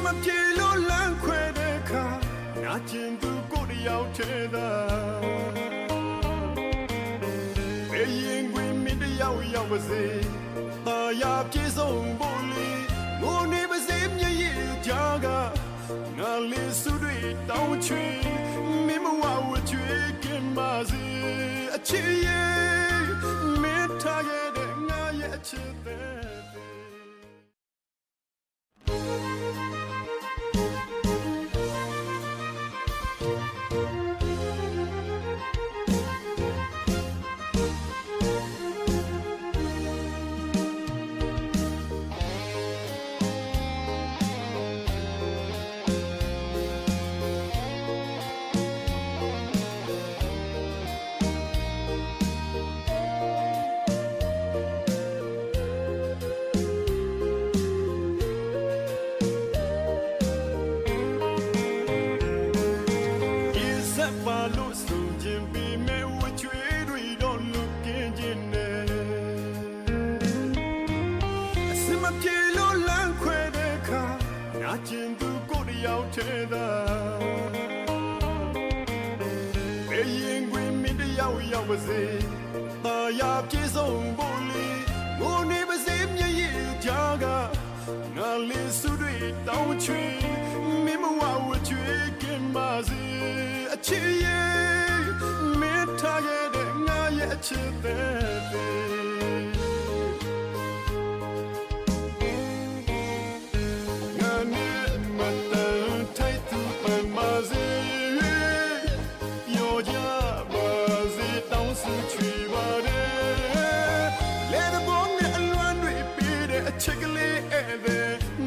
မပြေလို့လမ်းခွဲတဲ့အခါနာကျင်သူကိုတယောက်ထဲသာဘယ်ရင်ခွင်မင်းတယောက်ရောက်ပါစေသာယာပြေဆုံးဖို့လေငိုနေပါစေမျက်ရည်ကြားကငါလေးစုတွေတောင်းချွေမင်းမဝဝချွေကင်ပါစေအချစ်ရဲ့မင်းထားခဲ့တဲ့ငါရဲ့အချစ်တဲ့ကျင်သူကိုတယောက်ထဲသာဘယ်ရင်ခွင်မင်းတယောက်ရောက်ပါစေသာယာပြေဆုံးဖို့လေငိုနေပါစေမျက်ရည်ကြားကငါလေးစုတွေတောင်းချွေမင်းမဝဝချွေကင်ပါစေအချစ်ရဲ့မင်းထားခဲ့တဲ့ငါရဲ့အချစ်တဲ့ချက်ကလေးအဲ့ဒါ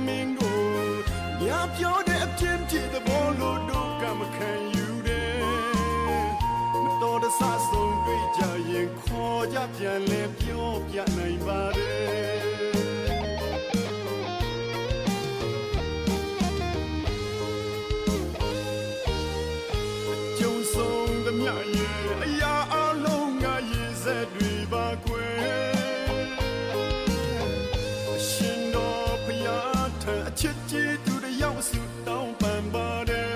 မင်းကိုညပြောတဲ့အပြင်းပြတဲ့ဘောလို့တော့ကမခံယူတယ်မတော်တဆဆုံးတွေ့ကြရင်ခေါ်ကြပြန်လဲပြောပြနိုင်ပါတယ်ကြုံဆုံးသမျှရဲ့အရာအလုံးငါရည်စက်တွေပါကွယ်အချစ်ကြီးသူတယောက်စုတောင်းပန်ပါတယ်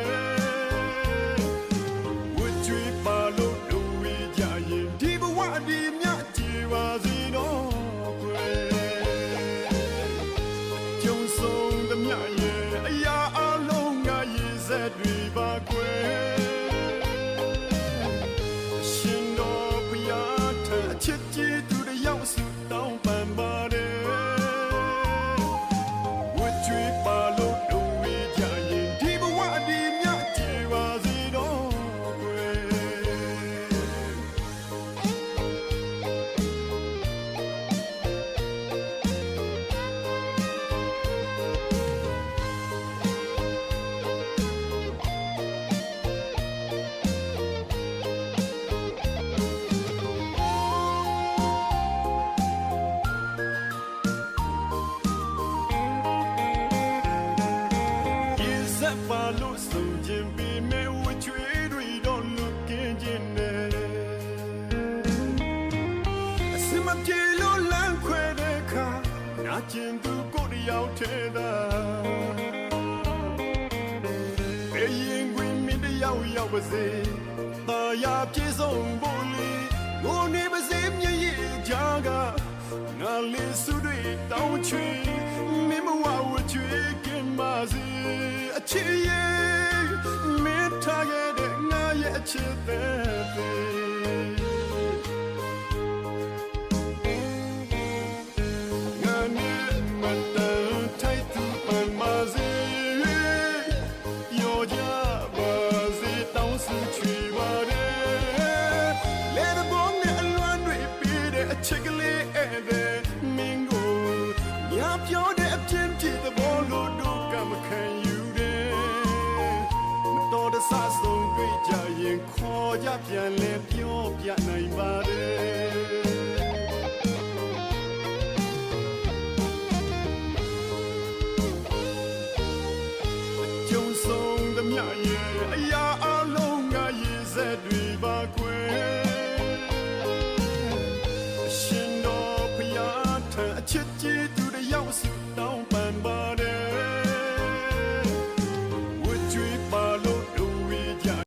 ဝတ်ကြွေးပါလို့လူဝေးကြရင်ဒီဘဝဒီမြကြည်ပါစေတော့ကွယ်ကြုံဆုံးသမျှရဲ့အရာအလုံးငါရည်စက်တွေပါကွယ်ရှင်တော်ဘုရားထံအချစ်ကြီးသူတယောက်စုတောင်းပန်ပါတယ်ပါလို့ဆုံးခြင်းပေးမဲ့ဝချွေးတွေတော့လွတ်ကင်းခြင်းနဲ့အစမပြေလို့လမ်းခွဲတဲ့အခါနာကျင်သူကိုတယောက်ထဲသာဘယ်ရင်ခွင်မင်းတယောက်ရောက်ပါစေသာယာပြေဆုံးဖို့လေငိုနေပါစေမျက်ရည်ကြားကငါလေးစုတွေတောင်းချွေမင်းမဝဝချွေကင်ပါစေအချစ်ရဲ့မင်းထားခဲ့တဲ့ငါရဲ့အချစ်တဲ့ငါနဲ့မတန်ထိုက်သူပန်ပါစေရောကြပါစေတောင်းစုချွေပါတယ်လဲတဲ့ဘုံနဲ့အလွမ်းတွေပြီးတဲ့အချစ်ကလေးအဲ့ဒါမင်းကိုညပြောတဲ့အပြင်းပြတဲ့ဘောလို့တော့ကမခံယူတော်တဆဆုံးတွေ့ကြရင်ခေါ်ကြပြန်လဲပြောပြနိုင်ပါတယ်ကြုံဆုံးသမျှရဲ့အရာ